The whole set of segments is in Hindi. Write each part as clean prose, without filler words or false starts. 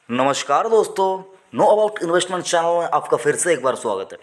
नमस्कार दोस्तों। नो अबाउट इन्वेस्टमेंट चैनल में आपका फिर से एक बार स्वागत है।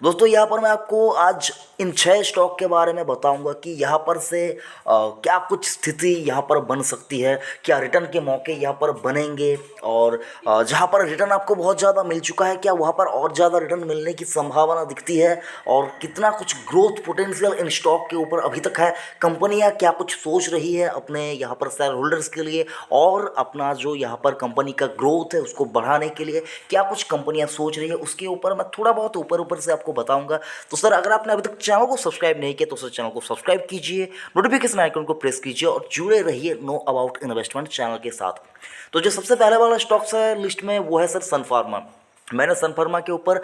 दोस्तों यहाँ पर मैं आपको आज इन 6 स्टॉक के बारे में बताऊंगा कि यहाँ पर से क्या कुछ स्थिति यहाँ पर बन सकती है, क्या रिटर्न के मौके यहाँ पर बनेंगे और जहाँ पर रिटर्न आपको बहुत ज़्यादा मिल चुका है क्या वहाँ पर और ज़्यादा रिटर्न मिलने की संभावना दिखती है और कितना कुछ ग्रोथ पोटेंशियल इन स्टॉक के ऊपर अभी तक है। कंपनियाँ क्या कुछ सोच रही है अपने यहाँ पर शेयर होल्डर्स के लिए और अपना जो यहाँ पर कंपनी का ग्रोथ है उसको बढ़ाने के लिए क्या कुछ कंपनियां सोच रही है, उसके ऊपर मैं थोड़ा बहुत ऊपर ऊपर से आपको बताऊंगा। तो सर अगर आपने अभी तक चैनल को सब्सक्राइब नहीं किया तो सर चैनल को सब्सक्राइब कीजिए, नोटिफिकेशन आइकन को प्रेस कीजिए और जुड़े रहिए नो अबाउट इन्वेस्टमेंट चैनल के साथ। तो जो सबसे पहले वाला स्टॉक्स है लिस्ट में वो है सर सन फार्मा। मैंने सन फार्मा के ऊपर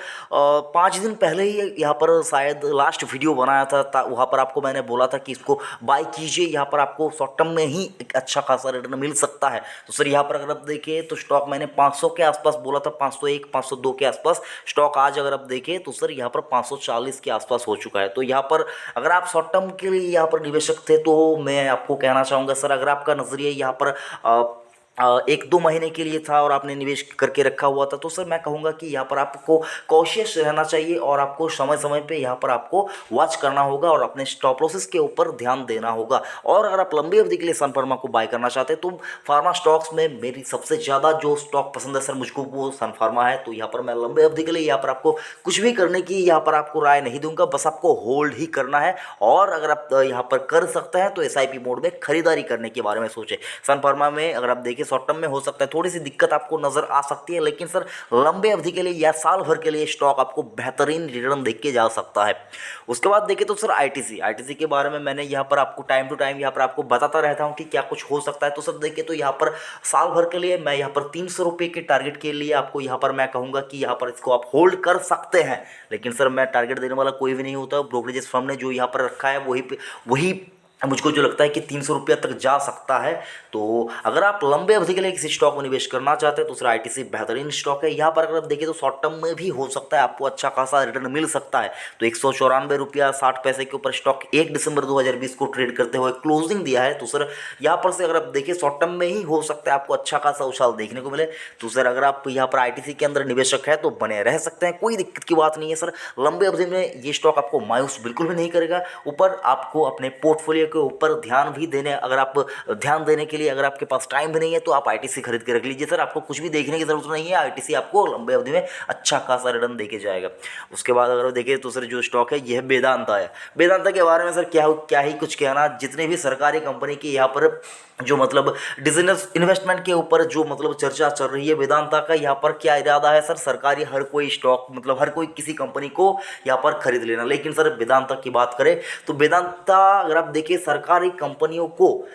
5 दिन पहले ही यहाँ पर शायद लास्ट वीडियो बनाया था, वहाँ पर आपको मैंने बोला था कि इसको बाय कीजिए, यहाँ पर आपको शॉर्ट टर्म में ही एक अच्छा खासा रिटर्न मिल सकता है। तो सर यहाँ पर अगर आप देखें तो स्टॉक मैंने 500 के आसपास बोला था, 501 502 के आसपास। स्टॉक आज अगर आप देखें तो सर यहाँ पर 540 के आसपास हो चुका है। तो यहाँ पर अगर आप शॉर्ट टर्म के लिए यहाँ पर निवेशक थे तो मैं आपको कहना चाहूँगा सर, अगर आपका नज़रिया यहाँ पर 1-2 महीने के लिए था और आपने निवेश करके रखा हुआ था तो सर मैं कहूँगा कि यहाँ पर आपको कॉशियस रहना चाहिए और आपको समय समय पे यहाँ पर आपको वॉच करना होगा और अपने स्टॉप लॉसेस के ऊपर ध्यान देना होगा। और अगर आप लंबी अवधि के लिए सन फार्मा को बाय करना चाहते हैं तो फार्मा स्टॉक्स में मेरी सबसे ज़्यादा जो स्टॉक पसंद है सर मुझको वो सन फार्मा है। तो यहाँ पर मैं लंबी अवधि के लिए यहाँ पर आपको कुछ भी करने की यहाँ पर आपको राय नहीं दूंगा, बस आपको होल्ड ही करना है। और अगर आप यहाँ पर कर सकते हैं तो एसआईपी मोड में खरीदारी करने के बारे में सोचें। सन फार्मा में अगर आप देखिए शॉर्ट टर्म में हो सकता है थोड़ी सी दिक्कत आपको नजर आ सकती है, लेकिन सर लंबे अवधि के लिए या साल भर के लिए स्टॉक आपको बेहतरीन रिटर्न देख के जा सकता है। उसके बाद देखिए तो सर आईटीसी के बारे में मैंने यहाँ पर आपको टाइम टू टाइम यहाँ पर आपको बताता रहता हूँ कि क्या कुछ हो सकता है। तो सर देखिए तो यहाँ पर साल भर के लिए मैं यहाँ पर 300 रुपये के टारगेट के लिए आपको यहाँ पर मैं कहूँगा कि यहाँ पर इसको आप होल्ड कर सकते हैं। लेकिन सर मैं टारगेट देने वाला कोई भी नहीं होता, ब्रोकरेजेस फर्म ने जो यहाँ पर रखा है वही मुझको जो लगता है कि 300 रुपया तक जा सकता है। तो अगर आप लंबे अवधि के लिए किसी स्टॉक में निवेश करना चाहते हैं तो सर आईटीसी बेहतरीन स्टॉक है। यहाँ पर अगर आप देखिए तो शॉर्ट टर्म में भी हो सकता है आपको अच्छा खासा रिटर्न मिल सकता है। तो 194 रुपया 60 पैसे के ऊपर स्टॉक 1 दिसंबर 2020 को ट्रेड करते हुए क्लोजिंग दिया है। तो सर यहाँ पर से अगर आप देखिए शॉर्ट टर्म में ही हो सकता है आपको अच्छा खासा उछाल देखने को मिले। तो सर अगर आप यहाँ पर आईटीसी के अंदर निवेशक है तो बने रह सकते हैं, कोई दिक्कत की बात नहीं है सर। लंबे अवधि में ये स्टॉक आपको मायूस बिल्कुल भी नहीं करेगा। ऊपर आपको अपने पोर्टफोलियो के ऊपर ध्यान भी देने अगर आप ध्यान देने के लिए अगर आपके पास टाइम भी नहीं है तो आप आईटीसी खरीद के रख लीजिए सर। आपको कुछ भी देखने की जरूरत नहीं है, आईटीसी आपको लंबे अवधि में अच्छा खासा रिटर्न देके जाएगा। उसके बाद अगर देखिए तो सर जो स्टॉक है यह वेदांता है। वेदांता के बारे में सर क्या क्या ही कुछ कहना, जितने भी सरकारी कंपनी की यहाँ पर जो मतलब बिजनेस इन्वेस्टमेंट के ऊपर जो मतलब चर्चा चल रही है, वेदांता का यहाँ पर क्या इरादा है सर, सरकारी हर कोई स्टॉक मतलब हर कोई किसी कंपनी को यहाँ पर खरीद लेना। लेकिन सर वेदांता की बात करें तो वेदांता अगर आप देखिए सरकारी कंपनियों को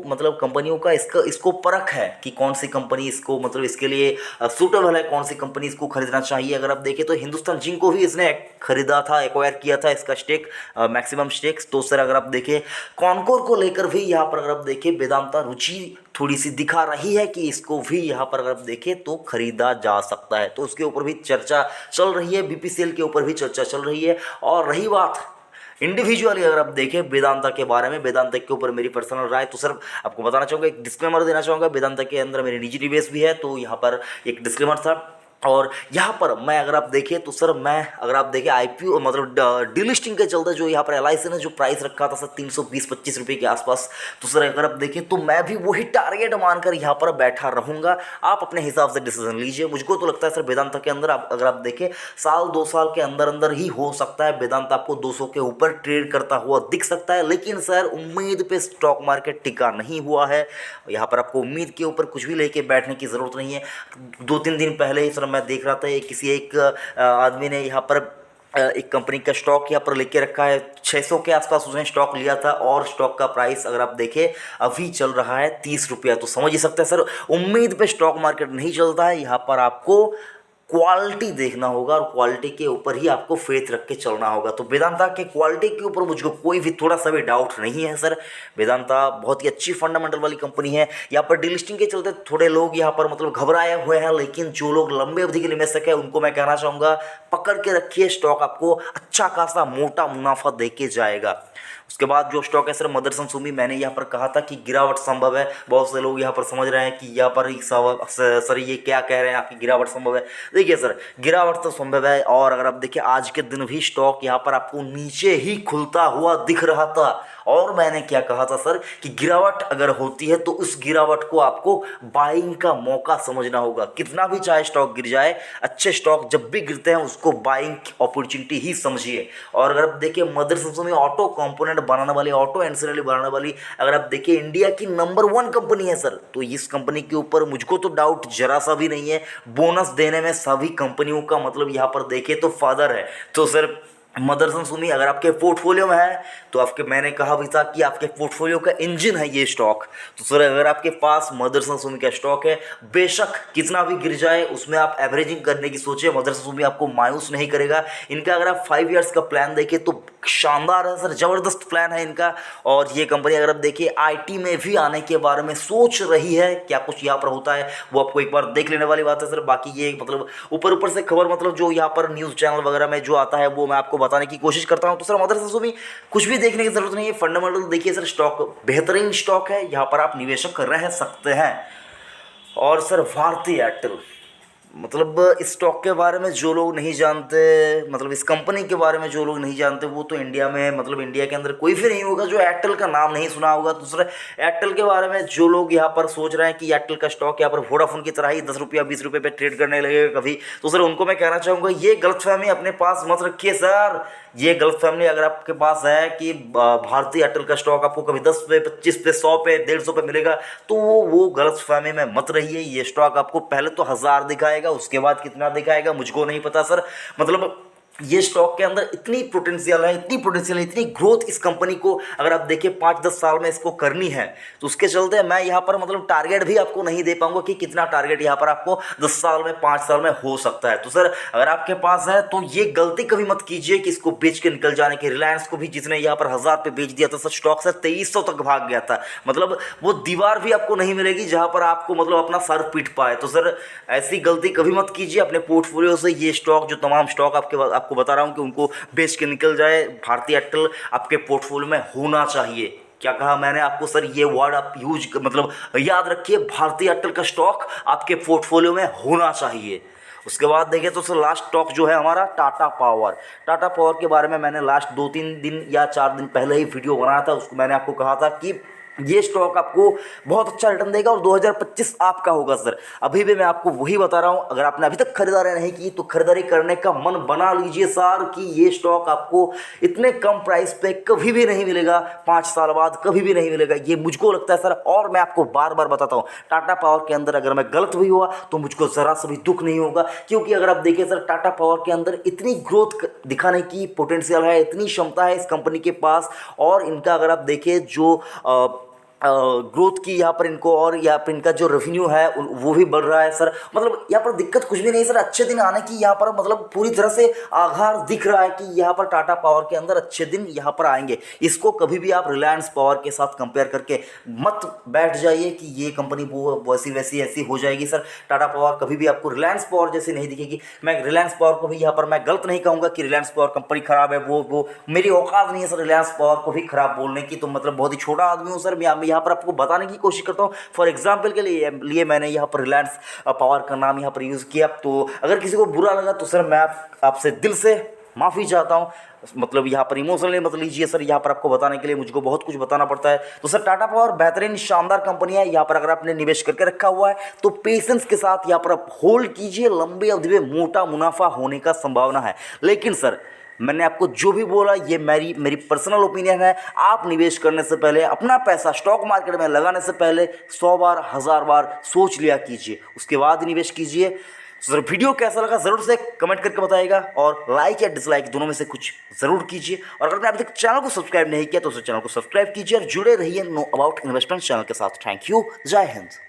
मतलब कंपनियों का इसको परख है कि कौन सी कंपनी इसको मतलब इसके लिए सूटेबल है, कौन सी कंपनी इसको खरीदना चाहिए। अगर आप देखें तो हिंदुस्तान जिंक को भी इसने खरीदा था, एक्वायर किया था इसका स्टेक मैक्सिमम स्टेक्स। तो सर अगर आप देखें कॉनकोर को लेकर भी यहाँ पर अगर आप देखें वेदांता रुचि थोड़ी सी दिखा रही है कि इसको भी यहाँ पर अगर आप देखें तो खरीदा जा सकता है। तो उसके ऊपर भी चर्चा चल रही है, बीपीसीएल के ऊपर भी चर्चा चल रही है। और रही बात इंडिविजुअली अगर आप देखें वेदांता के बारे में, वेदांता के ऊपर मेरी पर्सनल राय, तो सर आपको बताना चाहूँगा, एक डिस्क्लेमर देना चाहूँगा, वेदांता के अंदर मेरे निजी निवेश भी है तो यहाँ पर एक डिस्क्लेमर था। और यहाँ पर मैं अगर आप देखें तो सर मैं अगर आप देखें आईपीओ मतलब डीलिस्टिंग के चलते जो यहाँ पर एलआईसी ने जो प्राइस रखा था सर 320-25 रुपये के आसपास, तो सर अगर आप देखें तो मैं भी वही टारगेट मानकर यहाँ पर बैठा रहूँगा। आप अपने हिसाब से डिसीजन लीजिए। मुझको तो लगता है सर वेदांता के अंदर अगर आप देखें साल 2 साल के अंदर अंदर ही हो सकता है वेदांता आपको 200 के ऊपर ट्रेड करता हुआ दिख सकता है। लेकिन सर उम्मीद पे स्टॉक मार्केट टिका नहीं हुआ है, यहाँ पर आपको उम्मीद के ऊपर कुछ भी लेके बैठने की ज़रूरत नहीं है। 2-3 दिन पहले ही सर मैं देख रहा था किसी एक आदमी ने यहाँ पर एक कंपनी का स्टॉक यहाँ पर लेके रखा है 600 के आसपास उसने स्टॉक लिया था और स्टॉक का प्राइस अगर आप देखें अभी चल रहा है 30 रुपया। तो समझ ही सकते हैं सर उम्मीद पे स्टॉक मार्केट नहीं चलता है, यहाँ पर आपको क्वालिटी देखना होगा और क्वालिटी के ऊपर ही आपको फेथ रख के चलना होगा। तो वेदांता के क्वालिटी के ऊपर मुझको कोई भी थोड़ा सा भी डाउट नहीं है सर। वेदांता बहुत ही अच्छी फंडामेंटल वाली कंपनी है। यहाँ पर डीलिस्टिंग के चलते थोड़े लोग यहाँ पर मतलब घबराए हुए हैं, लेकिन जो लोग लंबे अवधि के निवेशक है उनको मैं कहना चाहूँगा पकड़ के रखिए, स्टॉक आपको अच्छा खासा मोटा मुनाफा दे के जाएगा। उसके बाद जो स्टॉक है सर मदरसन सुमी, मैंने यहाँ पर कहा था कि गिरावट संभव है। बहुत से लोग यहाँ पर समझ रहे हैं कि यहाँ पर सर ये क्या कह रहे हैं आपकी गिरावट संभव है। देखिए सर गिरावट तो संभव है, और अगर आप देखिए आज के दिन भी स्टॉक यहाँ पर आपको नीचे ही खुलता हुआ दिख रहा था। और मैंने क्या कहा था सर कि गिरावट अगर होती है तो उस गिरावट को आपको बाइंग का मौका समझना होगा। कितना भी चाहे स्टॉक गिर जाए, अच्छे स्टॉक जब भी गिरते हैं उसको बाइंग अपॉर्चुनिटी ही समझिए। और अगर आप देखिए मदरसन में ऑटो कंपोनेंट बनाने वाली, ऑटो एंसिलरी बनाने वाली, अगर आप देखिए इंडिया की नंबर 1 कंपनी है सर, तो इस कंपनी के ऊपर मुझको तो डाउट जरा सा भी नहीं है। बोनस देने में सभी कंपनियों का मतलब यहाँ पर देखिए तो फादर है। तो सर मदरसन सुमी अगर आपके पोर्टफोलियो में है तो आपके, मैंने कहा भी था कि आपके पोर्टफोलियो का इंजन है ये स्टॉक। तो सर अगर आपके पास मदरसन सुमी का स्टॉक है, बेशक कितना भी गिर जाए उसमें आप एवरेजिंग करने की सोचिए। मदरसन सुमी आपको मायूस नहीं करेगा। इनका अगर आप 5 ईयर्स का प्लान देखें तो शानदार है सर, ज़बरदस्त प्लान है इनका। और ये कंपनी अगर आप देखिए आईटी में भी आने के बारे में सोच रही है। क्या कुछ यहाँ पर होता है वो आपको एक बार देख लेने वाली बात है सर। बाकी ये मतलब ऊपर से खबर मतलब जो यहाँ पर न्यूज़ चैनल वगैरह में जो आता है वो मैं आपको बताने की कोशिश करता हूँ। तो सर मदरसन सुमी कुछ भी देखने की ज़रूरत नहीं है, फंडामेंटल देखिए सर, स्टॉक बेहतरीन स्टॉक है, यहाँ पर आप निवेशक रह सकते हैं। और सर भारती एयरटेल, मतलब इस स्टॉक के बारे में जो लोग नहीं जानते, मतलब इस कंपनी के बारे में जो लोग नहीं जानते, वो तो इंडिया में मतलब इंडिया के अंदर कोई भी नहीं होगा जो एयरटेल का नाम नहीं सुना होगा। दूसरा एयरटेल के बारे में जो लोग यहाँ पर सोच रहे हैं कि एयरटेल का स्टॉक यहाँ पर वोडाफोन की तरह ही 10 रुपया 20 रुपये पे ट्रेड करने लगेगा कभी, तो सर उनको मैं कहना चाहूँगा ये गलतफहमी अपने पास मत रखिए सर। ये गलतफहमी अगर आपके पास है कि भारतीय एयरटेल का स्टॉक आपको कभी 10 पे 25 पे 100 पे 150 पे मिलेगा, तो वो गलतफहमी में मत रहिए। ये स्टॉक आपको पहले तो 1000 दिखाएगा, उसके बाद कितना दिखाएगा मुझको नहीं पता सर। मतलब ये स्टॉक के अंदर इतनी पोटेंशियल है, इतनी पोटेंशियल है, इतनी ग्रोथ इस कंपनी को अगर आप देखिए 5-10 साल में इसको करनी है, तो उसके चलते मैं यहाँ पर मतलब टारगेट भी आपको नहीं दे पाऊंगा कि कितना टारगेट यहाँ पर आपको 10 साल में 5 साल में हो सकता है। तो सर अगर आपके पास है तो ये गलती कभी मत कीजिए कि इसको बेच के निकल जाने की। रिलायंस को भी जिसने यहाँ पर 1000 पे बेच दिया था सर, स्टॉक सर 2300 तक भाग गया था। मतलब वो दीवार भी आपको नहीं मिलेगी जहाँ पर आपको मतलब अपना सर पीट पाए। तो सर ऐसी गलती कभी मत कीजिए अपने पोर्टफोलियो से। ये स्टॉक जो तमाम स्टॉक आपको बता रहा हूँ कि उनको बेच के निकल जाए, भारतीय एयरटेल आपके पोर्टफोलियो में होना चाहिए। क्या कहा मैंने आपको सर, ये वर्ड आप यूज मतलब याद रखिए, भारतीय एयरटेल का स्टॉक आपके पोर्टफोलियो में होना चाहिए। उसके बाद देखें तो सर लास्ट स्टॉक जो है हमारा टाटा पावर। टाटा पावर के बारे में मैंने लास्ट 2-3 दिन या 4 दिन पहले ही वीडियो बनाया था। उसको मैंने आपको कहा था कि ये स्टॉक आपको बहुत अच्छा रिटर्न देगा और 2025 आपका होगा सर। अभी भी मैं आपको वही बता रहा हूँ, अगर आपने अभी तक खरीदारी नहीं की तो खरीदारी करने का मन बना लीजिए सर कि ये स्टॉक आपको इतने कम प्राइस पे कभी भी नहीं मिलेगा, 5 साल बाद कभी भी नहीं मिलेगा, ये मुझको लगता है सर। और मैं आपको बार बार बताता हूँ टाटा पावर के अंदर अगर मैं गलत भी हुआ तो मुझको ज़रा सा भी दुख नहीं होगा, क्योंकि अगर आप देखिए सर टाटा पावर के अंदर इतनी ग्रोथ दिखाने की पोटेंशियल है, इतनी क्षमता है इस कंपनी के पास। और इनका अगर आप देखिए जो ग्रोथ की यहाँ पर इनको, और यहाँ पर इनका जो रेवेन्यू है वो भी बढ़ रहा है सर। मतलब यहाँ पर दिक्कत कुछ भी नहीं सर, अच्छे दिन आने की यहाँ पर मतलब पूरी तरह से आधार दिख रहा है कि यहाँ पर टाटा पावर के अंदर अच्छे दिन यहाँ पर आएंगे। इसको कभी भी आप रिलायंस पावर के साथ कंपेयर करके मत बैठ जाइए कि ये कंपनी वो वैसी वैसी ऐसी हो जाएगी सर। टाटा पावर कभी भी आपको रिलायंस पावर जैसी नहीं दिखेगी। मैं रिलायंस पावर को भी यहाँ पर मैं गलत नहीं कहूँगा कि रिलायंस पावर कंपनी खराब है, वो मेरी औकात नहीं है सर रिलायंस पावर को भी खराब बोलने की। तो मतलब बहुत ही छोटा आदमी हूँ सर, मैं यहाँ पर आपको बताने की कोशिश करता हूँ। फॉर एग्जाम्पल के लिए मैंने यहाँ पर रिलायंस पावर का नाम यहाँ पर यूज़ किया। तो अगर किसी को बुरा लगा तो सर मैं आपसे दिल से माफ़ी चाहता हूँ। मतलब यहाँ पर इमोशनली मत लीजिए सर, यहाँ पर आपको बताने के लिए मुझको बहुत कुछ बताना पड़ता है। तो सर टाटा पावर बेहतरीन शानदार कंपनी है। यहाँ पर अगर आपने निवेश करके रखा हुआ है तो पेशेंस के साथ यहाँ पर आप होल्ड कीजिए, लंबी अवधि में मोटा मुनाफा होने का संभावना है। लेकिन सर मैंने आपको जो भी बोला ये मेरी पर्सनल ओपिनियन है। आप निवेश करने से पहले, अपना पैसा स्टॉक मार्केट में लगाने से पहले 100 बार 1000 बार सोच लिया कीजिए, उसके बाद निवेश कीजिए। सर वीडियो कैसा लगा ज़रूर से कमेंट करके बताइएगा, और लाइक या डिसलाइक दोनों में से कुछ ज़रूर कीजिए। और अगर अभी तक चैनल को सब्सक्राइब नहीं किया तो उस चैनल को सब्सक्राइब कीजिए और जुड़े रहिए नो अबाउट इन्वेस्टमेंट चैनल के साथ। थैंक यू, जय हिंद।